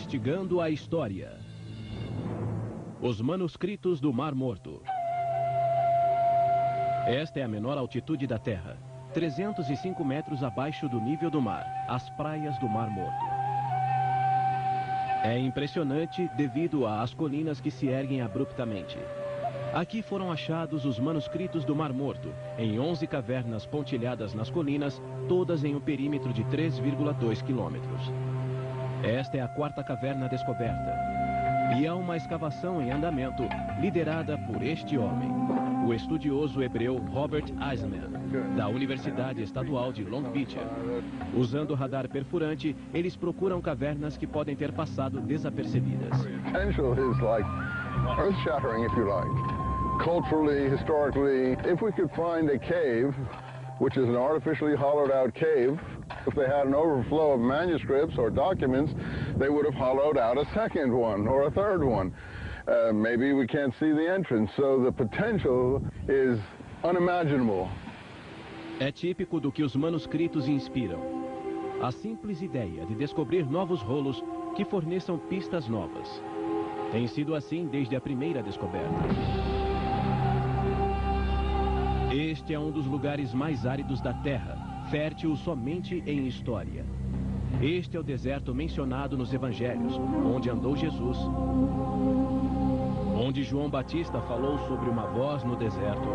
Investigando a história. Os manuscritos do Mar Morto. Esta é a menor altitude da Terra, 305 metros abaixo do nível do mar, as praias do Mar Morto. É impressionante devido às colinas que se erguem abruptamente. Aqui foram achados os manuscritos do Mar Morto, em 11 cavernas pontilhadas nas colinas, todas em um perímetro de 3,2 quilômetros. Esta é a quarta caverna descoberta. E há uma escavação em andamento, liderada por este homem, o estudioso hebreu Robert Eisenman, da Universidade Estadual de Long Beach. Usando radar perfurante, eles procuram cavernas que podem ter passado desapercebidas. Potential is like earth-shattering, if you like. Culturally, historically, if we could find a cave, which is an artificially hollowed out cave, if they had an overflow of manuscripts or documents, they would have hollowed out a second one or a third one. Maybe we can't see the entrance, so the potential is unimaginable. É típico do que os manuscritos inspiram. A simples ideia de descobrir novos rolos que forneçam pistas novas. Tem sido assim desde a primeira descoberta. Este é um dos lugares mais áridos da Terra, fértil somente em história. Este é o deserto mencionado nos Evangelhos, onde andou Jesus, onde João Batista falou sobre uma voz no deserto,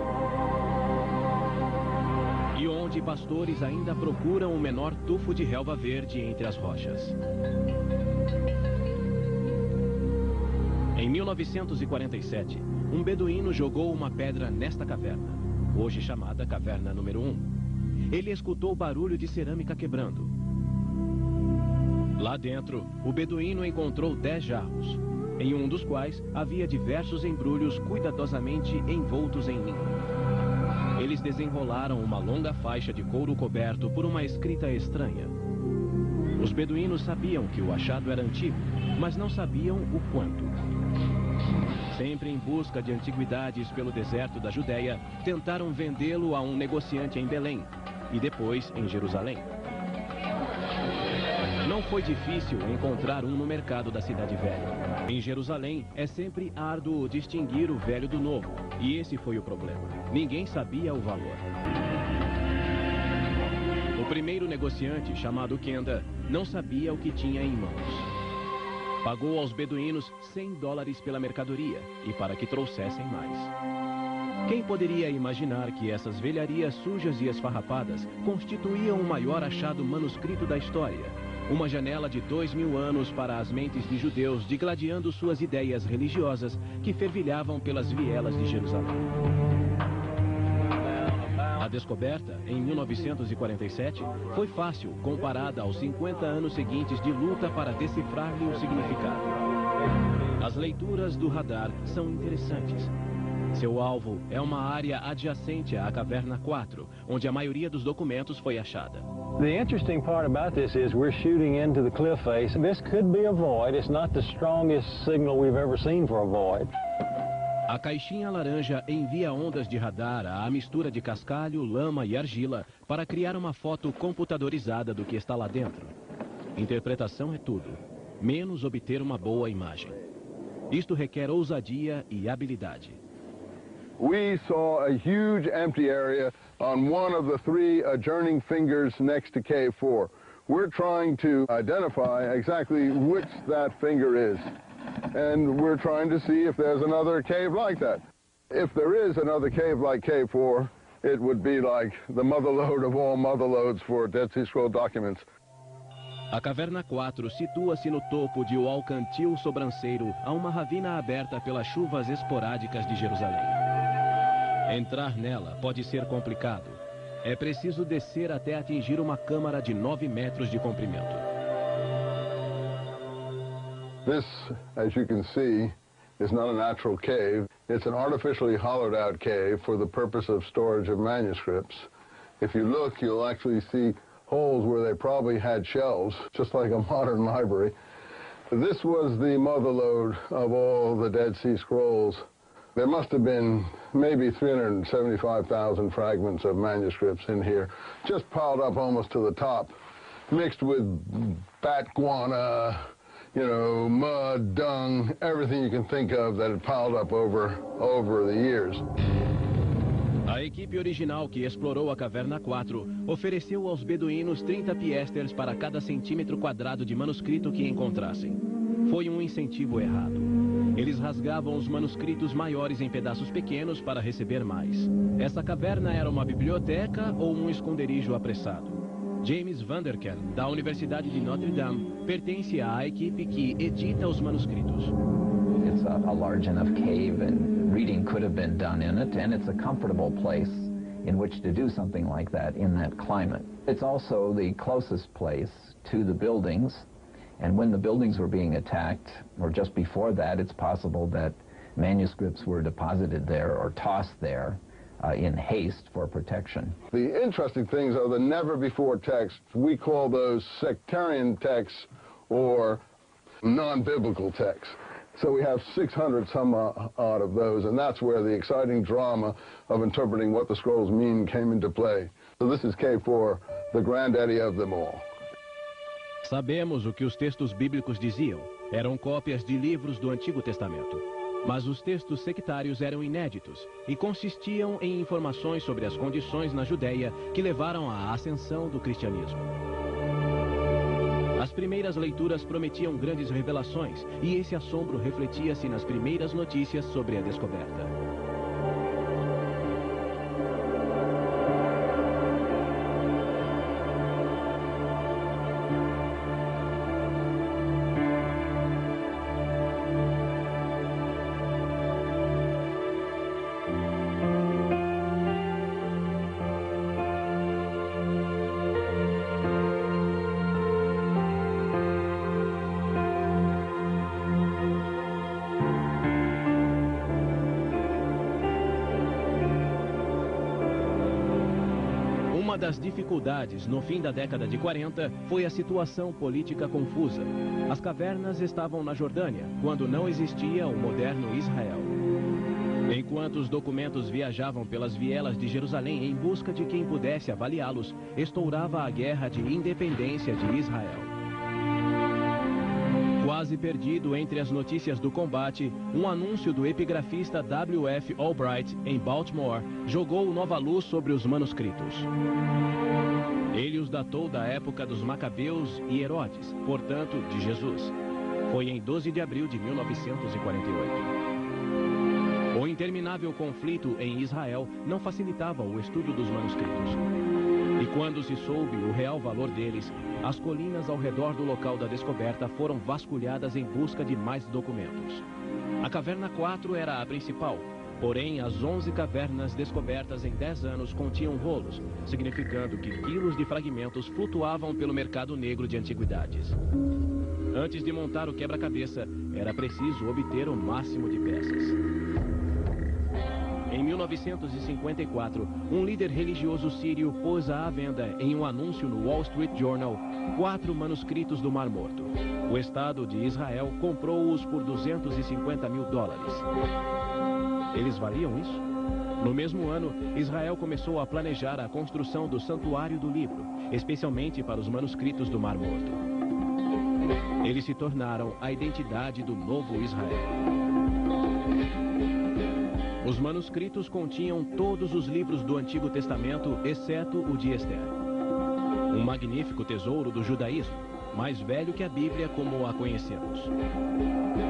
e onde pastores ainda procuram o menor tufo de relva verde entre as rochas. Em 1947, um beduíno jogou uma pedra nesta caverna, hoje chamada Caverna número 1. Ele escutou o barulho de cerâmica quebrando. Lá dentro, o beduíno encontrou 10 jarros, em um dos quais havia diversos embrulhos cuidadosamente envoltos em linho. Eles desenrolaram uma longa faixa de couro coberto por uma escrita estranha. Os beduínos sabiam que o achado era antigo, mas não sabiam o quanto. Sempre em busca de antiguidades pelo deserto da Judéia, tentaram vendê-lo a um negociante em Belém e depois em Jerusalém. Não foi difícil encontrar um no mercado da Cidade Velha. Em Jerusalém, é sempre árduo distinguir o velho do novo, e esse foi o problema. Ninguém sabia o valor. O primeiro negociante, chamado Kenda, não sabia o que tinha em mãos. Pagou aos beduínos $100 pela mercadoria e para que trouxessem mais. Quem poderia imaginar que essas velharias sujas e esfarrapadas constituíam o maior achado manuscrito da história? Uma janela de 2000 anos para as mentes de judeus digladiando suas ideias religiosas que fervilhavam pelas vielas de Jerusalém. A descoberta, em 1947, foi fácil comparada aos 50 anos seguintes de luta para decifrar-lhe o significado. As leituras do radar são interessantes. Seu alvo é uma área adjacente à Caverna 4, onde a maioria dos documentos foi achada. The interesting part about this is we're shooting into the cliff face. This could be a void. It's not the strongest signal we've ever seen for a void. A caixinha laranja envia ondas de radar à mistura de cascalho, lama e argila para criar uma foto computadorizada do que está lá dentro. Interpretação é tudo, menos obter uma boa imagem. Isto requer ousadia e habilidade. We saw a huge empty area on one of the 3 adjoining fingers next to Cave 4. We're trying to identify exactly which that finger is. And we're trying to see if there's another cave like that. If there is another cave like Cave 4, it would be like the motherlode of all motherlodes for Dead Sea Scroll documents. A Caverna 4 situa-se no topo de o alcantil sobranceiro a uma ravina aberta pelas chuvas esporádicas de Jerusalém. Entrar nela pode ser complicado. É preciso descer até atingir uma câmara de 9 metros de comprimento. This, as you can see, is not a natural cave. It's an artificially hollowed out cave for the purpose of storage of manuscripts. If you look, you'll actually see holes where they probably had shelves, just like a modern library. This was the motherlode of all the Dead Sea Scrolls. There must have been maybe 375,000 fragments of manuscripts in here, just piled up almost to the top, mixed with bat guana, you know, mud, dung, everything you can think of that had piled up over the years. A equipe original que explorou a Caverna 4 ofereceu aos beduínos 30 piasters para cada centímetro quadrado de manuscrito que encontrassem. Foi um incentivo errado. Eles rasgavam os manuscritos maiores em pedaços pequenos para receber mais. Essa caverna era uma biblioteca ou um esconderijo apressado? James Van Der Kern, da Universidade de Notre Dame, pertence à equipe que edita os manuscritos. It's a large enough cave and reading could have been done in it, and it's a comfortable place in which to do something like that in that climate. It's also the closest place to the buildings, and when the buildings were being attacked, or just before that, it's possible that manuscripts were deposited there or tossed there in haste for protection. The interesting things are the never-before texts. We call those sectarian texts or non-biblical texts. So we have 600 some odd of those, and that's where the exciting drama of interpreting what the scrolls mean came into play. So this is K4, the granddaddy of them all. Sabemos o que os textos bíblicos diziam. Eram cópias de livros do Antigo Testamento. Mas os textos sectários eram inéditos e consistiam em informações sobre as condições na Judéia que levaram à ascensão do cristianismo. As primeiras leituras prometiam grandes revelações e esse assombro refletia-se nas primeiras notícias sobre a descoberta. Uma das dificuldades no fim da década de 40 foi a situação política confusa. As cavernas estavam na Jordânia, quando não existia o moderno Israel. Enquanto os documentos viajavam pelas vielas de Jerusalém em busca de quem pudesse avaliá-los, estourava a guerra de independência de Israel. Quase perdido entre as notícias do combate, um anúncio do epigrafista W.F. Albright, em Baltimore, jogou nova luz sobre os manuscritos. Ele os datou da época dos Macabeus e Herodes, portanto, de Jesus. Foi em 12 de abril de 1948. O interminável conflito em Israel não facilitava o estudo dos manuscritos. E quando se soube o real valor deles, as colinas ao redor do local da descoberta foram vasculhadas em busca de mais documentos. A Caverna 4 era a principal, porém as 11 cavernas descobertas em 10 anos continham rolos, significando que quilos de fragmentos flutuavam pelo mercado negro de antiguidades. Antes de montar o quebra-cabeça, era preciso obter o máximo de peças. Em 1954, um líder religioso sírio pôs à venda em um anúncio no Wall Street Journal 4 manuscritos do Mar Morto. O Estado de Israel comprou-os por $250 mil. Eles valiam isso? No mesmo ano, Israel começou a planejar a construção do Santuário do Livro, especialmente para os manuscritos do Mar Morto. Eles se tornaram a identidade do novo Israel. Os manuscritos continham todos os livros do Antigo Testamento, exceto o de Esther. Um magnífico tesouro do judaísmo, mais velho que a Bíblia como a conhecemos.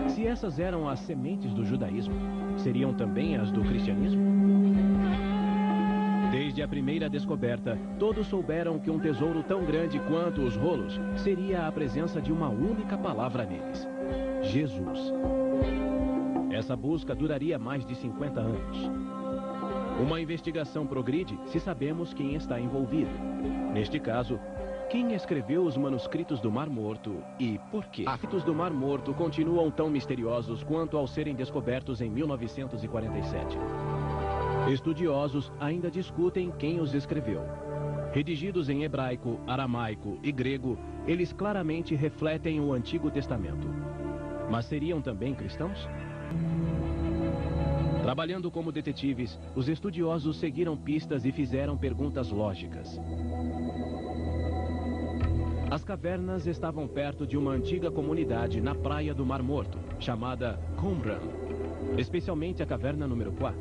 Se essas eram as sementes do judaísmo, seriam também as do cristianismo? Desde a primeira descoberta, todos souberam que um tesouro tão grande quanto os rolos seria a presença de uma única palavra neles: Jesus. Essa busca duraria mais de 50 anos. Uma investigação progride se sabemos quem está envolvido. Neste caso, quem escreveu os manuscritos do Mar Morto e por quê? Os manuscritos do Mar Morto continuam tão misteriosos quanto ao serem descobertos em 1947. Estudiosos ainda discutem quem os escreveu. Redigidos em hebraico, aramaico e grego, eles claramente refletem o Antigo Testamento. Mas seriam também cristãos? Trabalhando como detetives, os estudiosos seguiram pistas e fizeram perguntas lógicas. As cavernas estavam perto de uma antiga comunidade na praia do Mar Morto, chamada Qumran, especialmente a caverna número 4.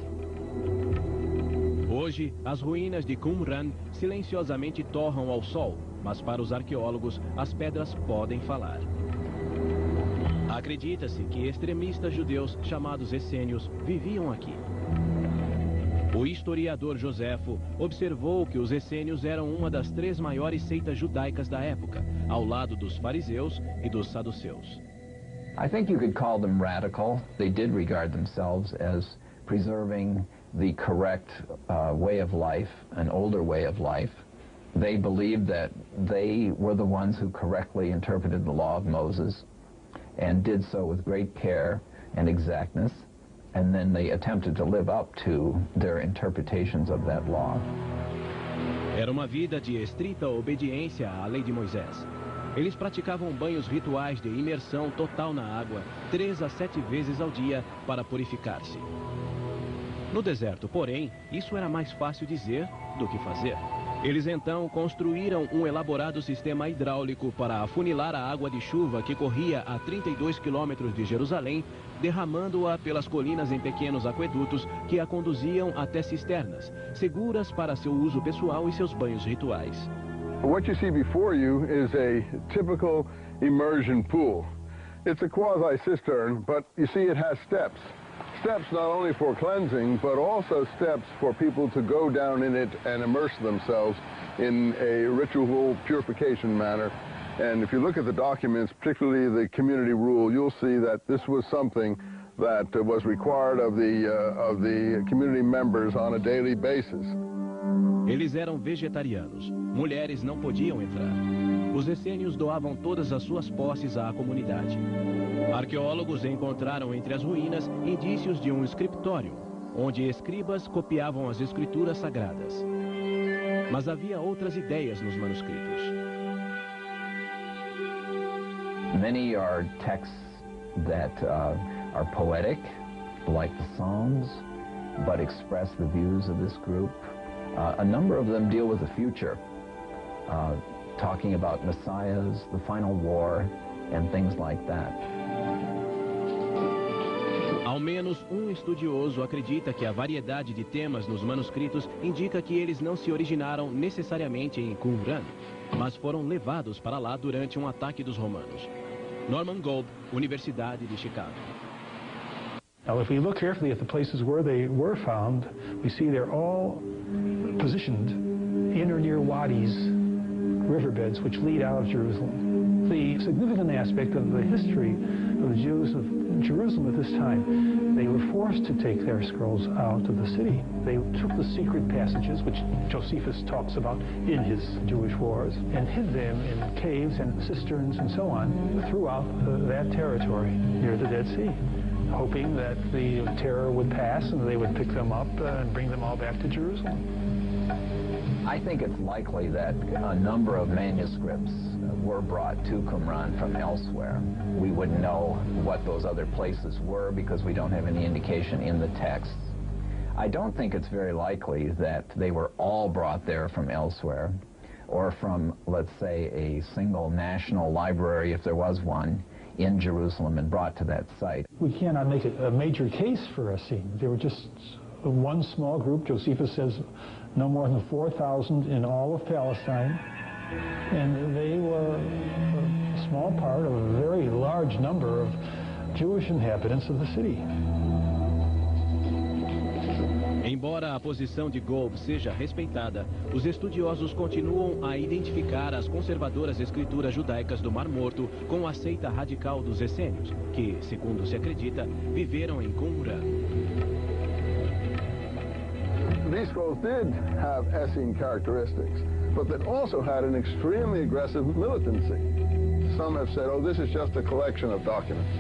Hoje, as ruínas de Qumran silenciosamente torram ao sol, mas para os arqueólogos, as pedras podem falar. Acredita-se que extremistas judeus chamados essênios viviam aqui. O historiador Joséfo observou que os essênios eram uma das 3 maiores seitas judaicas da época, ao lado dos fariseus e dos saduceus. I think you could call them radical. They did regard themselves as preserving the correct way of life, an older way of life. They believed that they were the ones who correctly interpreted the law of Moses and did so with great care and exactness, and then they attempted to live up to their interpretations of that law. Era uma vida de estrita obediência à lei de Moisés. Eles praticavam banhos rituais de imersão total na água, 3 a 7 vezes ao dia, para purificar-se. No deserto, porém, isso era mais fácil dizer do que fazer. Eles então construíram um elaborado sistema hidráulico para afunilar a água de chuva que corria a 32 quilômetros de Jerusalém, derramando-a pelas colinas em pequenos aquedutos que a conduziam até cisternas, seguras para seu uso pessoal e seus banhos rituais. What you see before you is a typical immersion pool. It's a quasi-cistern, but you see it has steps. Steps not only for cleansing, but also steps for people to go down in it and immerse themselves in a ritual purification manner. And if you look at the documents, particularly the community rule, you'll see that this was something that was required of the community members on a daily basis. Eles eram vegetarianos. Mulheres não podiam entrar. Os essênios doavam todas as suas posses à comunidade. Arqueólogos encontraram entre as ruínas indícios de um escritório, onde escribas copiavam as escrituras sagradas. Mas havia outras ideias nos manuscritos. Many are texts that are poetic, like the Psalms, but express the views of this group. A number of them deal with the future, talking about messiahs, the final war, and things like that. Ao menos um estudioso acredita que a variedade de temas nos manuscritos indica que eles não se originaram necessariamente em Qumran, mas foram levados para lá durante um ataque dos romanos. Norman Golb, Universidade de Chicago. Now, if we look carefully at the places where they were found, we see they're all positioned in or near wadis, riverbeds, which lead out of Jerusalem. The significant aspect of the history of the Jews of Jerusalem at this time, they were forced to take their scrolls out of the city. They took the secret passages, which Josephus talks about in his Jewish Wars, and hid them in caves and cisterns and so on throughout that territory near the Dead Sea, hoping that the terror would pass and they would pick them up and bring them all back to Jerusalem. I think it's likely that a number of manuscripts were brought to Qumran from elsewhere. We wouldn't know what those other places were because we don't have any indication in the texts. I don't think it's very likely that they were all brought there from elsewhere or from, let's say, a single national library, if there was one, in Jerusalem and brought to that site. We cannot make a major case for Essene. They were just one small group. Josephus says no more than 4,000 in all of Palestine. And they were a small part of a very large number of Jewish inhabitants of the city. Embora a posição de Golb seja respeitada, os estudiosos continuam a identificar as conservadoras escrituras judaicas do Mar Morto com a seita radical dos essênios, que, segundo se acredita, viveram em Qumran. These scrolls did have Essene characteristics, but that also had an extremely aggressive militancy. Some have said, oh, this is just a collection of documents.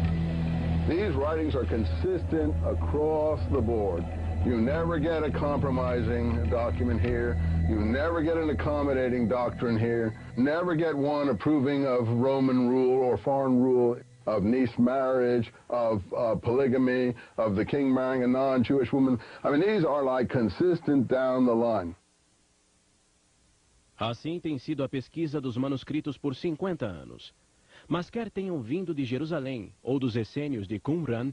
These writings are consistent across the board. You never get a compromising document here. You never get an accommodating doctrine here. Never get one approving of Roman rule or foreign rule, of niece marriage, of polygamy, of the king marrying a non-Jewish woman. I mean, these are like consistent down the line. Assim tem sido a pesquisa dos manuscritos por 50 anos. Mas quer tenham vindo de Jerusalém ou dos essênios de Qumran,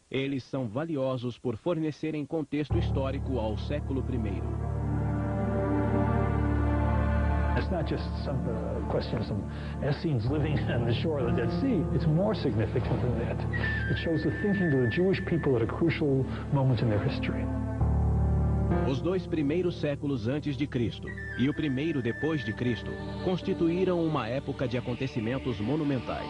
eles são valiosos por fornecerem contexto histórico ao século I. It's not just some question of some Essenes living on the shore of the Dead Sea. It's more significant than that. It shows the thinking of the Jewish people at a crucial moment in their history. Os 2 primeiros séculos antes de Cristo e o primeiro depois de Cristo constituíram uma época de acontecimentos monumentais.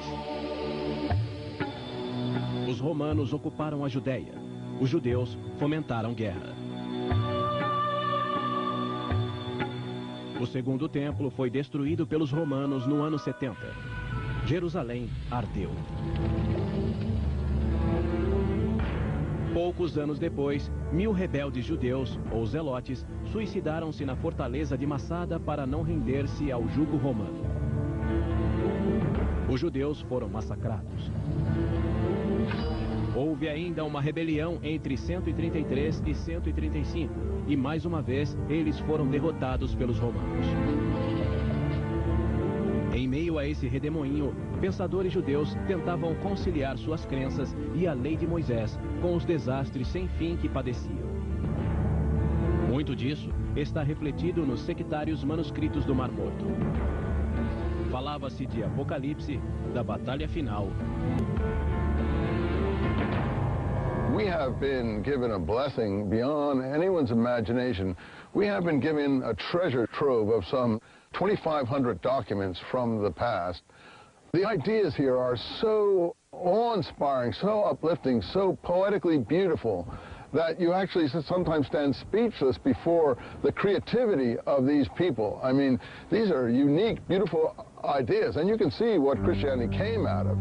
Os romanos ocuparam a Judéia. Os judeus fomentaram guerra. O segundo templo foi destruído pelos romanos no ano 70. Jerusalém ardeu. Poucos anos depois, 1000 rebeldes judeus, ou zelotes, suicidaram-se na fortaleza de Massada para não render-se ao jugo romano. Os judeus foram massacrados. Houve ainda uma rebelião entre 133 e 135, e mais uma vez eles foram derrotados pelos romanos. Em meio a esse redemoinho, pensadores judeus tentavam conciliar suas crenças e a lei de Moisés com os desastres sem fim que padeciam. Muito disso está refletido nos sectários manuscritos do Mar Morto. Falava-se de Apocalipse, da batalha final. We have been given a blessing beyond anyone's imagination. We have been given a treasure trove of some 2,500 documents from the past. The ideas here are so awe-inspiring, so uplifting, so poetically beautiful that you actually sometimes stand speechless before the creativity of these people. I mean, these are unique, beautiful ideas, and you can see what Christianity came out of.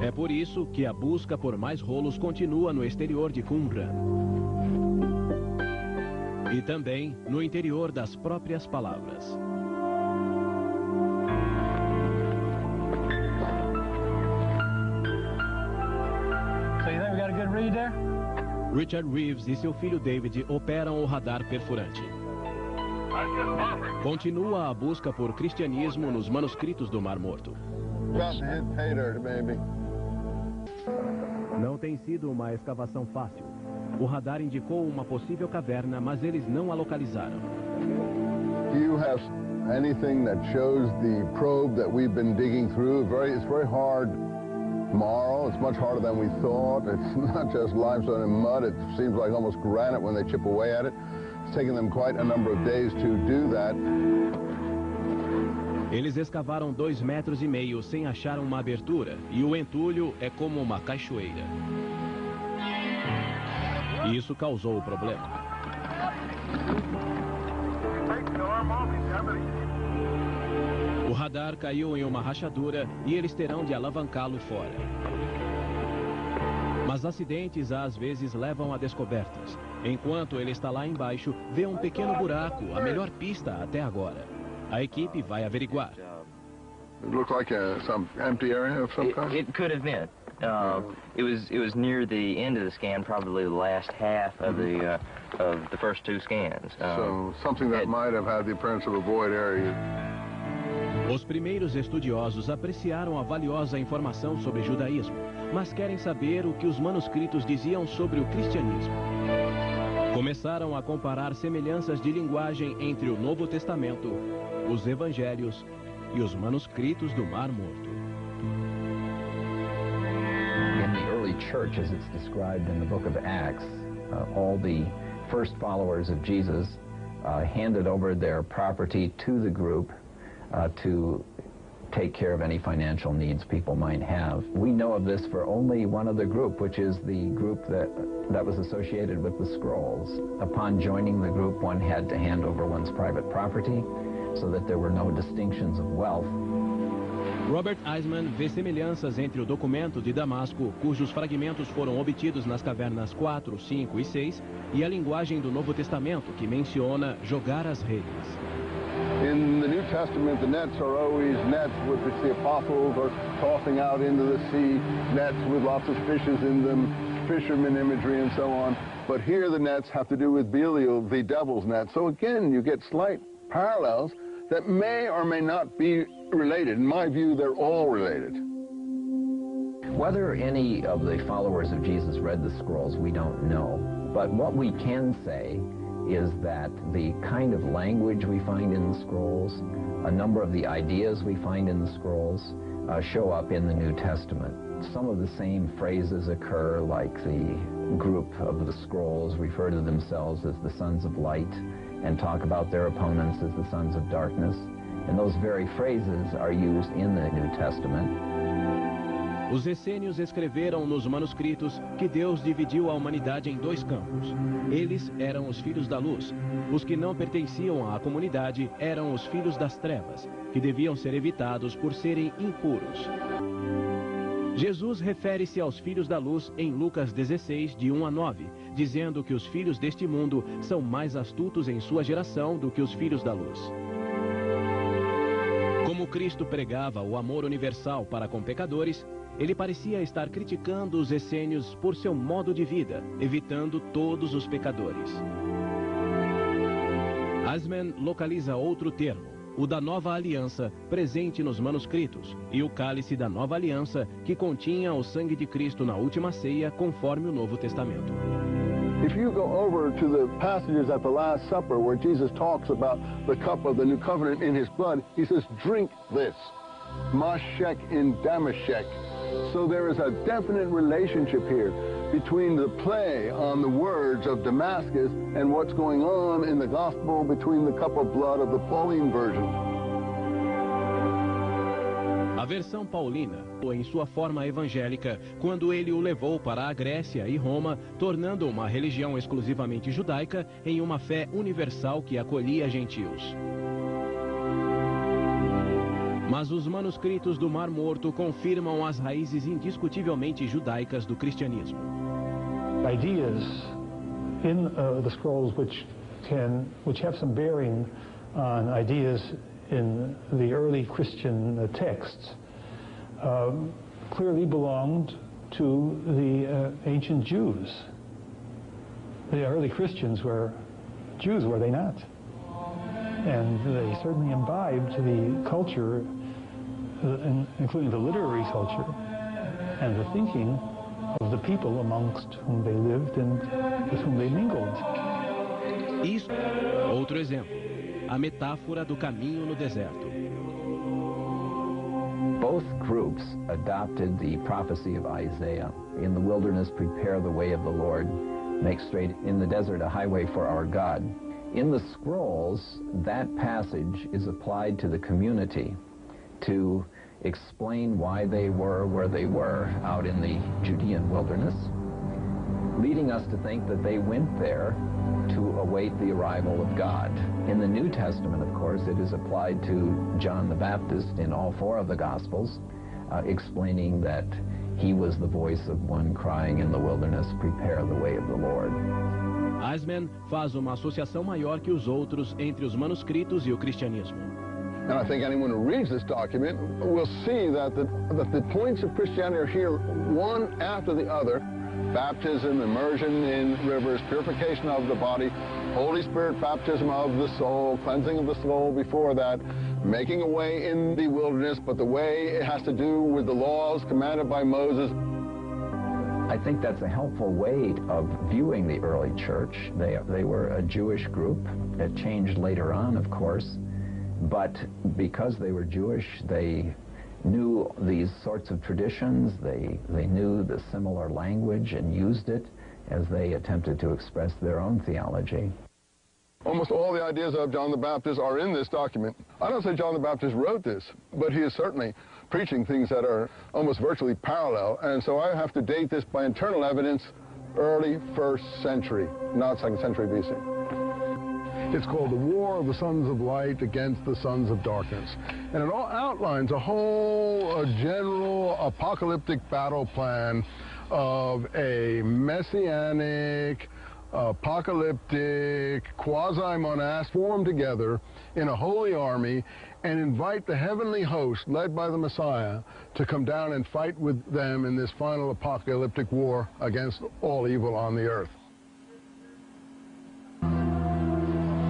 É por isso que a busca por mais rolos continua no exterior de Qumran. E também no interior das próprias palavras. So you think we got a good read there? Richard Reeves e seu filho David operam o radar perfurante. Continua a busca por cristianismo nos manuscritos do Mar Morto. Não tem sido uma escavação fácil. O radar indicou uma possível caverna, mas eles não a localizaram. Do you have anything that shows the probe that we've been digging through? It's very hard marl. It's much harder than we thought. It's not just limestone and mud. It seems like almost granite when they chip away at it. It's taken them quite a number of days to do that. Eles escavaram 2,5 metros sem achar uma abertura, e o entulho é como uma cachoeira. Isso causou o problema. O radar caiu em uma rachadura e eles terão de alavancá-lo fora. Mas acidentes às vezes levam a descobertas. Enquanto ele está lá embaixo, vê um pequeno buraco, a melhor pista até agora. A equipe vai averiguar. It looked like some empty area of some kind? It could have been. It was near the end of the scan, probably the last half of the first 2 scans. So something that might have had the appearance of a void area. Os primeiros estudiosos apreciaram a valiosa informação sobre judaísmo, mas querem saber o que os manuscritos diziam sobre o cristianismo. Começaram a comparar semelhanças de linguagem entre o Novo Testamento, os Evangelhos e os manuscritos do Mar Morto. In the early church, as it's described in the book of Acts, all the first followers of Jesus handed over their property to the group to take care of any financial needs people might have. We know of this for only one other group, which is the group that was associated with the scrolls. Upon joining the group, one had to hand over one's private property so that there were no distinctions of wealth. Robert Eisman vê semelhanças entre o documento de Damasco, cujos fragmentos foram obtidos nas cavernas 4, 5 e 6, e a linguagem do Novo Testamento, que menciona jogar as redes. In the New Testament, the nets are always nets with the apostles are tossing out into the sea, nets with lots of fishes in them. fisherman imagery and so on. But here the nets have to do with Belial, the devil's net. So again, you get slight parallels that may or may not be related. In my view, they're all related. Whether any of the followers of Jesus read the scrolls, we don't know. But what we can say is that the kind of language we find in the scrolls, a number of the ideas we find in the scrolls, show up in the New Testament. Some of the same phrases occur, like the group of the scrolls refer to themselves as the sons of light and talk about their opponents as the sons of darkness. And those very phrases are used in the New Testament. Os essênios escreveram nos manuscritos que Deus dividiu a humanidade em dois campos. Eles eram os filhos da luz. Os que não pertenciam à comunidade eram os filhos das trevas, que deviam ser evitados por serem impuros. Jesus refere-se aos filhos da luz em Lucas 16, de 1 a 9, dizendo que os filhos deste mundo são mais astutos em sua geração do que os filhos da luz. Como Cristo pregava o amor universal para com pecadores, ele parecia estar criticando os essênios por seu modo de vida, evitando todos os pecadores. Eisman localiza outro termo, o da Nova Aliança, presente nos manuscritos, e o cálice da Nova Aliança, que continha o sangue de Cristo na última ceia, conforme o Novo Testamento. If you go over to the passages at the Last Supper where Jesus talks about the cup of the new covenant in his blood, he says, drink this, mashek in damashek. So there is a definite relationship here between the play on the words of Damascus and what's going on in the gospel between the cup of blood of the Pauline version. A versão paulina, em sua forma evangélica, quando ele o levou para a Grécia e Roma, tornando uma religião exclusivamente judaica em uma fé universal que acolhia gentios. Mas os manuscritos do Mar Morto confirmam as raízes indiscutivelmente judaicas do cristianismo. Ideas in the scrolls which have some bearing on ideas in the early Christian texts clearly belonged to the ancient Jews. The early Christians were Jews, were they not? And they certainly imbibed the culture, including the literary culture and the thinking of the people amongst whom they lived and with whom they mingled. Isso, outro exemplo, a metáfora do caminho no deserto. Both groups adopted the prophecy of Isaiah. In the wilderness, prepare the way of the Lord. Make straight in the desert a highway for our God. In the scrolls, that passage is applied to the community to explain why they were where they were out in the Judean wilderness, leading us to think that they went there to await the arrival of God. In the New Testament, of course, it is applied to John the Baptist in all four of the Gospels, explaining that he was the voice of one crying in the wilderness, prepare the way of the Lord. Eisman faz uma associação maior que os outros entre os manuscritos e o cristianismo. And I think anyone who reads this document will see that the points of Christianity are here one after the other. Baptism, immersion in rivers, purification of the body, Holy Spirit baptism of the soul, cleansing of the soul before that, making a way in the wilderness, but the way it has to do with the laws commanded by Moses. I think that's a helpful way of viewing the early church. They were a Jewish group. It changed later on, of course, but because they were Jewish, they knew these sorts of traditions. They knew the similar language and used it as they attempted to express their own theology. Almost all the ideas of John the Baptist are in this document. I don't say John the Baptist wrote this, but he is certainly preaching things that are almost virtually parallel, and so I have to date this by internal evidence, early 1st century, not 2nd century BC. It's called the War of the Sons of Light against the Sons of Darkness, and it all outlines a whole general apocalyptic battle plan of a messianic, apocalyptic, quasi-monastic, form together in a holy army and invite the heavenly host led by the Messiah to come down and fight with them in this final apocalyptic war against all evil on the earth.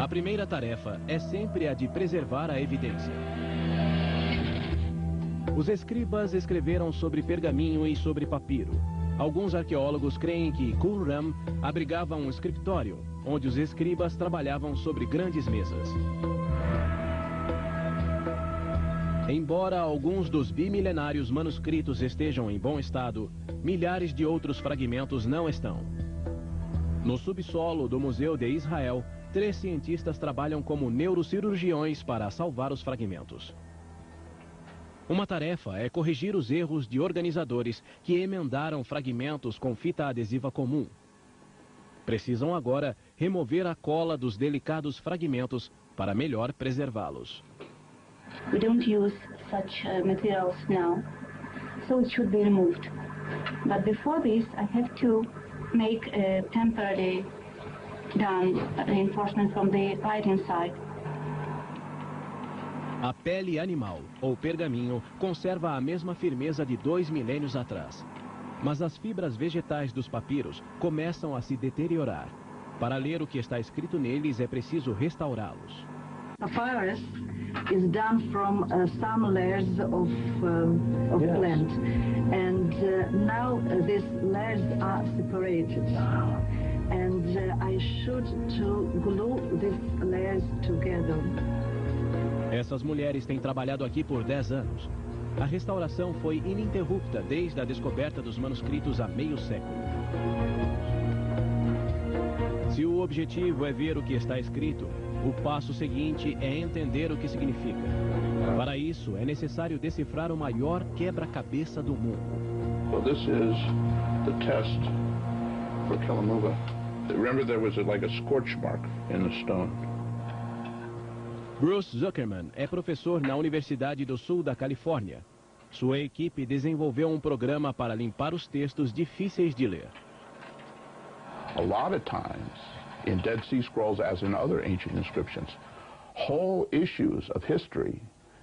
A primeira tarefa é sempre a de preservar a evidência. Os escribas escreveram sobre pergaminho e sobre papiro. Alguns arqueólogos creem que Qumran abrigava um escritório, onde os escribas trabalhavam sobre grandes mesas. Embora alguns dos bimilenários manuscritos estejam em bom estado, milhares de outros fragmentos não estão. No subsolo do Museu de Israel, 3 cientistas trabalham como neurocirurgiões para salvar os fragmentos. Uma tarefa é corrigir os erros de organizadores que emendaram fragmentos com fita adesiva comum. Precisam agora remover a cola dos delicados fragmentos para melhor preservá-los. We don't use such materials now, so it should be removed. But before this, I have to make a temporary reinforcement from the right inside. A pele animal, ou pergaminho, conserva a mesma firmeza de 2 milênios atrás. Mas as fibras vegetais dos papiros começam a se deteriorar. Para ler o que está escrito neles, é preciso restaurá-los. Papyrus is done from some layers of plant, and now these layers are separated. And I should to glue these layers together. Essas mulheres têm trabalhado aqui por 10 anos. A restauração foi ininterrupta desde a descoberta dos manuscritos há meio século. Se o objetivo é ver o que está escrito, o passo seguinte é entender o que significa. Para isso, é necessário decifrar o maior quebra-cabeça do mundo. So this is the test for Kalamova. Remember, there was like a scorch mark in the stone. Bruce Zuckerman é professor na Universidade do Sul da Califórnia. Sua equipe desenvolveu um programa para limpar os textos difíceis de ler. A lot of times, in Dead Sea Scrolls, as in other ancient inscriptions, whole issues of history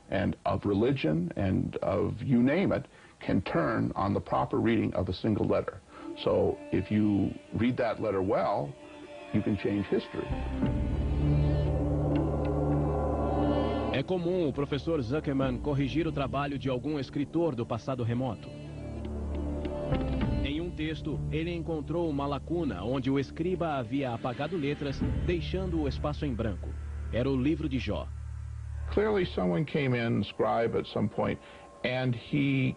and of religion and of you name it can turn on the proper reading of a single letter. So if you read that letter well, you can change history. É comum o professor Zuckerman corrigir o trabalho de algum escritor do passado remoto. Em um texto, ele encontrou uma lacuna onde o escriba havia apagado letras, deixando o espaço em branco. Era o livro de Jó. Clearly someone came in, scribe at some point, and he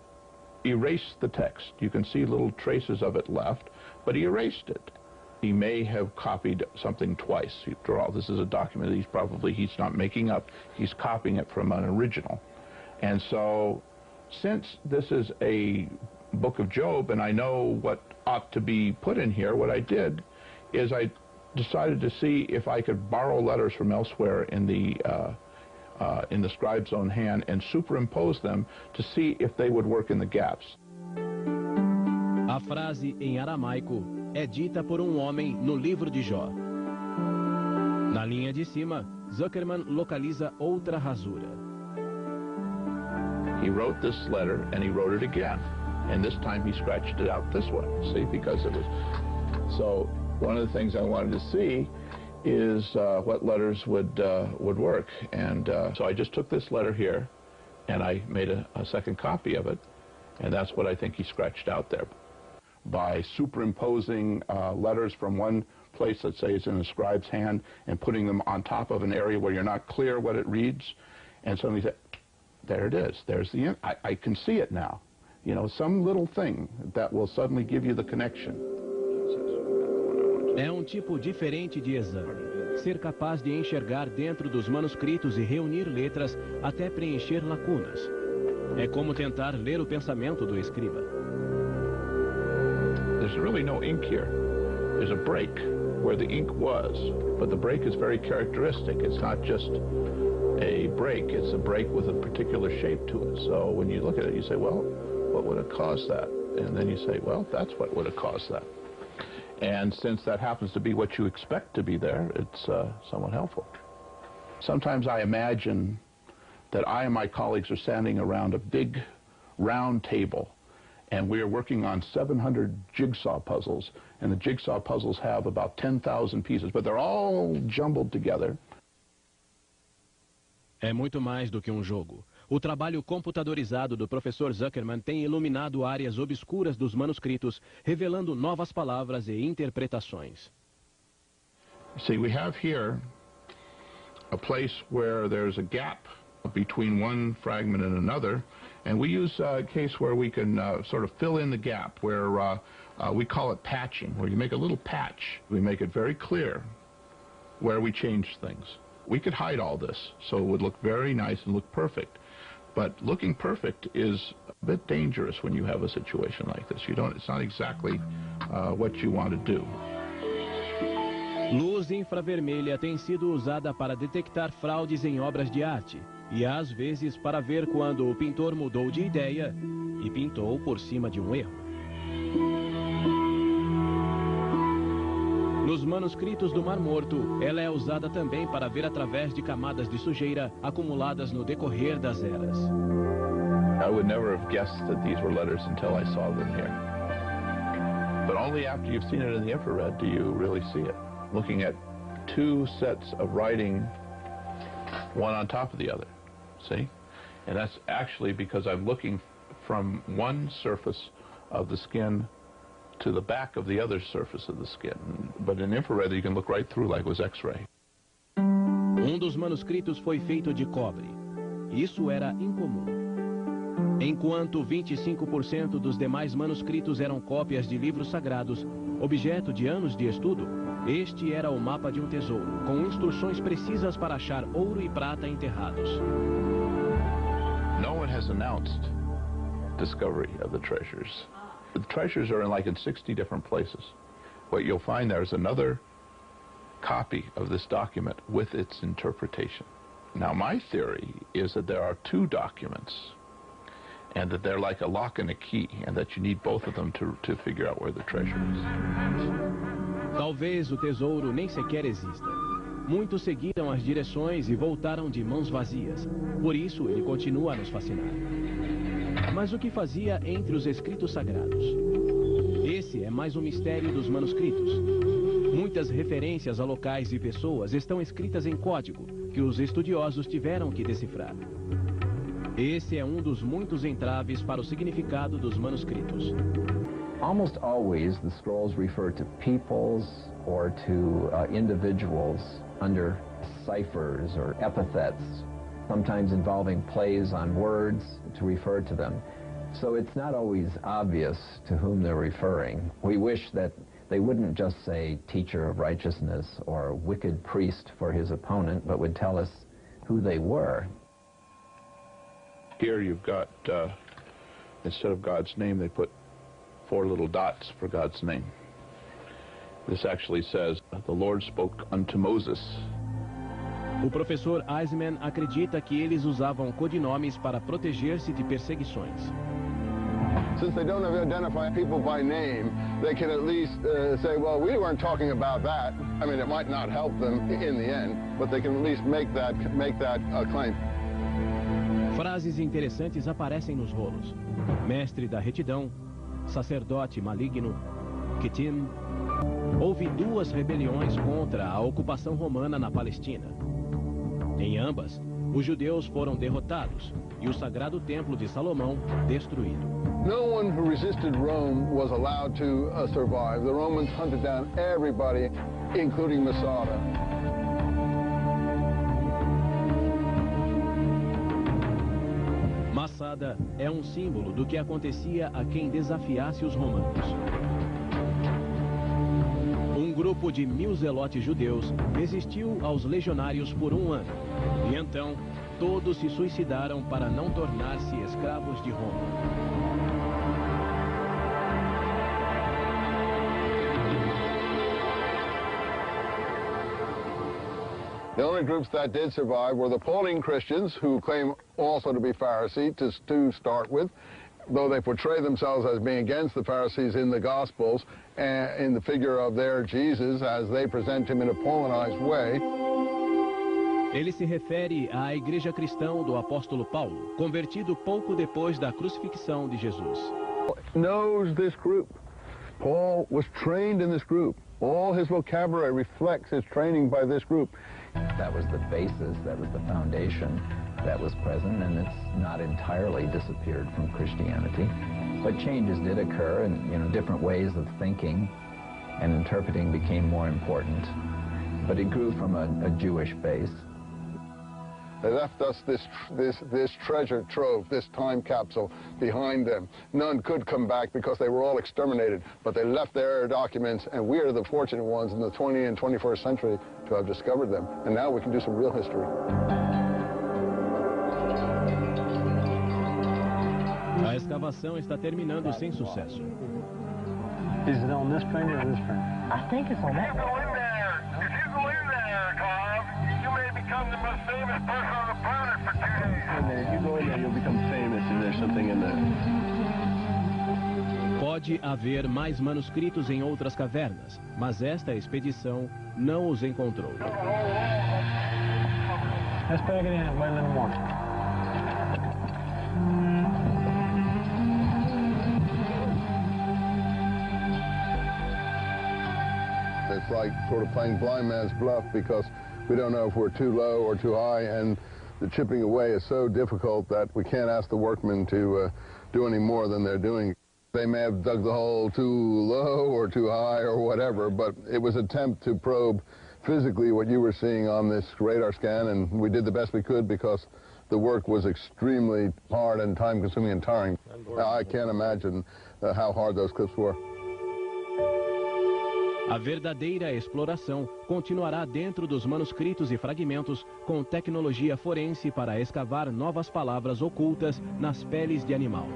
erased the text. You can see little traces of it left, but he erased it. He may have copied something twice. After all, this is a document that he's not making up. He's copying it from an original. And so, since this is a book of Job, and I know what ought to be put in here, what I did is I decided to see if I could borrow letters from elsewhere in the scribe's own hand and superimpose them to see if they would work in the gaps. A frase em aramaico é dita por um homem no livro de Jó. Na linha de cima, Zuckerman localiza outra rasura. He wrote this letter and he wrote it again. And this time he scratched it out this way, see, because it was... So one of the things I wanted to see is what letters would work. And so I just took this letter here and I made a second copy of it. And that's what I think he scratched out there. By superimposing letters from one place, let's say it's in a scribe's hand, and putting them on top of an area where you're not clear what it reads, and suddenly say, there it is, there's the, I can see it now. You know, some little thing that will suddenly give you the connection. É um tipo diferente de exame. Ser capaz de enxergar dentro dos manuscritos e reunir letras até preencher lacunas. É como tentar ler o pensamento do escriba. There's really no ink here. There's a break where the ink was, but the break is very characteristic. It's not just a break, it's a break with a particular shape to it. So when you look at it, you say, well, what would have caused that? And then you say, well, that's what would have caused that. And since that happens to be what you expect to be there, it's somewhat helpful. Sometimes I imagine that I and my colleagues are standing around a big round table, and we are working on 700 jigsaw puzzles, and the jigsaw puzzles have about 10,000 pieces, but they're all jumbled together. É muito mais do que um jogo. O trabalho computadorizado do professor Zuckerman tem iluminado áreas obscuras dos manuscritos, revelando novas palavras e interpretações. See, we have here a place where there's a gap between one fragment and another, and we use a case where we can sort of fill in the gap, where we call it patching, where you make a little patch. We make it very clear where we change things. We could hide all this, so it would look very nice and look perfect. But looking perfect is a bit dangerous when you have a situation like this. It's not exactly what you want to do. Luz infravermelha tem sido usada para detectar fraudes em obras de arte e às vezes para ver quando o pintor mudou de ideia e pintou por cima de um erro. Nos manuscritos do Mar Morto, ela é usada também para ver através de camadas de sujeira acumuladas no decorrer das eras. I would never have guessed that these were letters until I saw them here. But only after you've seen it in the infrared do you really see it. Looking at two sets of writing, one on top of the other, see? And that's actually because I'm looking from one surface of the skin to the back of the other surface of the skin. But in infrared you can look right through like it was X-ray. Dos manuscritos foi feito de cobre. Isso era incomum. Enquanto 25% dos demais manuscritos eram cópias de livros sagrados, objeto de anos de estudo, este era o mapa de um tesouro, com instruções precisas para achar ouro e prata enterrados. No one has announced discovery of the treasures. The treasures are in 60 different places. What you'll find there is another copy of this document with its interpretation. Now, my theory is that there are two documents, and that they're like a lock and a key, and that you need both of them to figure out where the treasure is. Talvez o tesouro nem sequer exista. Muitos seguiram as direções e voltaram de mãos vazias. Por isso, ele continua a nos fascinar. Mas o que fazia entre os escritos sagrados? Esse é mais um mistério dos manuscritos. Muitas referências a locais e pessoas estão escritas em código, que os estudiosos tiveram que decifrar. Esse é dos muitos entraves para o significado dos manuscritos. Almost always the scrolls refer to peoples or to individuals under ciphers or epithets, sometimes involving plays on words to refer to them. So it's not always obvious to whom they're referring. We wish that they wouldn't just say teacher of righteousness or wicked priest for his opponent, but would tell us who they were. Here you've got, instead of God's name, they put 4 little dots for God's name. This actually says, the Lord spoke unto Moses. O professor Eisman acredita que eles usavam codinomes para proteger-se de perseguições. Since they don't identify people by name, they can at least say, well, we weren't talking about that. I mean, it might not help them in the end, but they can at least make that claim. Frases interessantes aparecem nos rolos. Mestre da retidão, sacerdote maligno, Kittim. Houve 2 rebeliões contra a ocupação romana na Palestina. Em ambas, os judeus foram derrotados e o sagrado templo de Salomão destruído. No one who resisted Rome was allowed to survive. The Romans hunted down everybody, including Masada. Masada é símbolo do que acontecia a quem desafiasse os romanos. Um grupo de 1000 zelotes judeus resistiu aos legionários por 1 ano. E então, todos se suicidaram para não tornar-se escravos de Roma. The only groups that did survive were the Pauline Christians, who claim also to be Pharisee to start with, though they portray themselves as being against the Pharisees in the Gospels and in the figure of their Jesus as they present him in a Paulinized way. Ele se refere à igreja cristã do apóstolo Paulo, convertido pouco depois da crucifixão de Jesus. Knows this group. Paul was trained in this group. All his vocabulary reflects his training by this group. That was the basis, that was the foundation that was present, and it's not entirely disappeared from Christianity. But changes did occur, and different ways of thinking and interpreting became more important. But it grew from a Jewish base. They left us this treasure trove, this time capsule behind them. None could come back because they were all exterminated, but they left their documents, and we are the fortunate ones in the 20th and 21st century to have discovered them. And now we can do some real history. A escavação está terminando sem sucesso. Is it on this print or this print? I think it's on that one. If you go in there, Cobb, you may become the most famous person on the planet for 2 days. And if you go in there, you'll become famous if there's something in there. Pode haver mais manuscritos em outras cavernas, mas esta expedição não os encontrou. Let's pack it in and wait a little more. It's like sort of playing blind man's bluff because we don't know if we're too low or too high, and the chipping away is so difficult that we can't ask the workmen to do any more than they're doing. They may have dug the hole too low or too high or whatever, but it was an attempt to probe physically what you were seeing on this radar scan, and we did the best we could because the work was extremely hard and time-consuming and tiring. I can't imagine how hard those clips were. A verdadeira exploração continuará dentro dos manuscritos e fragmentos com tecnologia forense para escavar novas palavras ocultas nas peles de animal.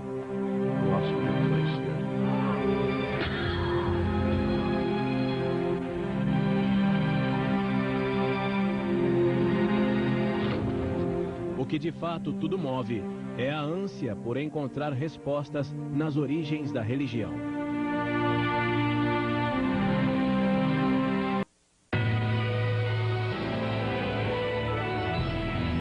O que de fato tudo move é a ânsia por encontrar respostas nas origens da religião.